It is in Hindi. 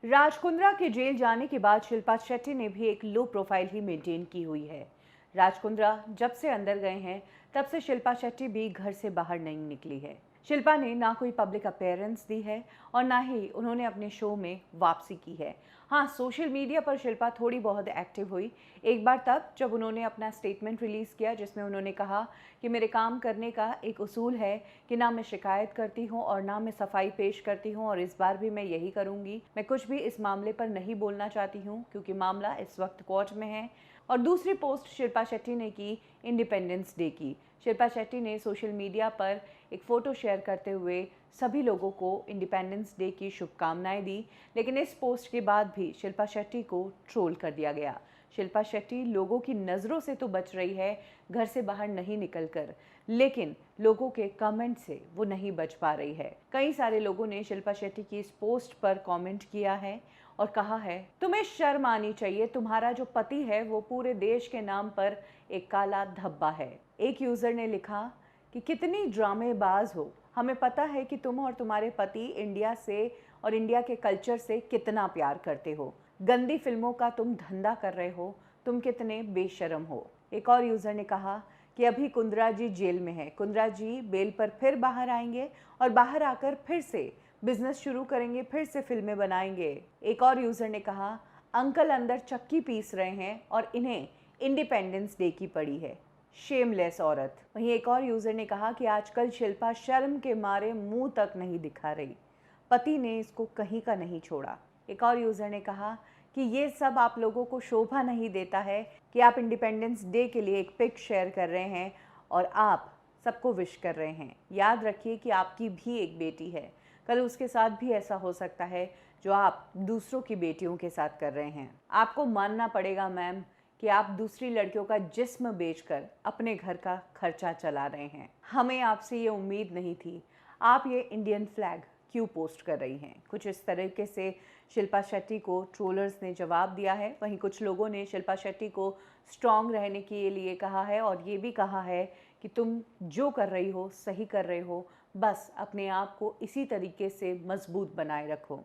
राज कुंद्रा के जेल जाने के बाद शिल्पा शेट्टी ने भी एक लो प्रोफाइल ही मेंटेन की हुई है। राज कुंद्रा जब से अंदर गए हैं तब से शिल्पा शेट्टी भी घर से बाहर नहीं निकली है। शिल्पा ने ना कोई पब्लिक अपीयरेंस दी है और ना ही उन्होंने अपने शो में वापसी की है। हाँ, सोशल मीडिया पर शिल्पा थोड़ी बहुत एक्टिव हुई। एक बार तब जब उन्होंने अपना स्टेटमेंट रिलीज़ किया जिसमें उन्होंने कहा कि मेरे काम करने का एक उसूल है कि ना मैं शिकायत करती हूँ और ना मैं सफाई पेश करती हूँ, और इस बार भी मैं यही करूँगी। मैं कुछ भी इस मामले पर नहीं बोलना चाहती हूँ क्योंकि मामला इस वक्त कोर्ट में है। और दूसरी पोस्ट शिल्पा शेट्टी ने की इंडिपेंडेंस डे की। शिल्पा शेट्टी ने सोशल मीडिया पर एक फ़ोटो शेयर करते हुए सभी लोगों को इंडिपेंडेंस डे की शुभकामनाएं दी, लेकिन इस पोस्ट के बाद भी शिल्पा शेट्टी को ट्रोल कर दिया गया। शिल्पा शेट्टी लोगों की नज़रों से तो बच रही है घर से बाहर नहीं निकलकर, लेकिन लोगों के कमेंट से वो नहीं बच पा रही है। कई सारे लोगों ने शिल्पा शेट्टी की इस पोस्ट पर कमेंट किया है और कहा है, तुम्हें शर्म आनी चाहिए, तुम्हारा जो पति है वो पूरे देश के नाम पर एक काला धब्बा है। एक यूज़र ने लिखा कि कितनी ड्रामेबाज हो, हमें पता है कि तुम और तुम्हारे पति इंडिया से और इंडिया के कल्चर से कितना प्यार करते हो। गंदी फिल्मों का तुम धंधा कर रहे हो, तुम कितने बेशर्म हो। एक और यूज़र ने कहा कि अभी कुंद्रा जी जेल में है, कुंद्रा जी बेल पर फिर बाहर आएंगे और बाहर आकर फिर से बिजनेस शुरू करेंगे, फिर से फिल्में बनाएंगे। एक और यूज़र ने कहा, अंकल अंदर चक्की पीस रहे हैं और इन्हें इंडिपेंडेंस डे की पड़ी है, शेमलेस औरत। वहीं एक और यूज़र ने कहा कि आजकल शिल्पा शर्म के मारे मुंह तक नहीं दिखा रही, पति ने इसको कहीं का नहीं छोड़ा। एक और यूज़र ने कहा कि ये सब आप लोगों को शोभा नहीं देता है कि आप इंडिपेंडेंस डे के लिए एक पिक शेयर कर रहे हैं और आप सबको विश कर रहे हैं। याद रखिए कि आपकी भी एक बेटी है, कल उसके साथ भी ऐसा हो सकता है जो आप दूसरों की बेटियों के साथ कर रहे हैं। आपको मानना पड़ेगा मैम कि आप दूसरी लड़कियों का जिस्म बेचकर अपने घर का खर्चा चला रहे हैं। हमें आपसे ये उम्मीद नहीं थी। आप ये इंडियन फ्लैग क्यों पोस्ट कर रही हैं? कुछ इस तरीके से शिल्पा शेट्टी को ट्रोलर्स ने जवाब दिया है। वहीं कुछ लोगों ने शिल्पा शेट्टी को स्ट्रॉन्ग रहने के लिए कहा है और ये भी कहा है कि तुम जो कर रही हो सही कर रहे हो, बस अपने आप को इसी तरीके से मजबूत बनाए रखो।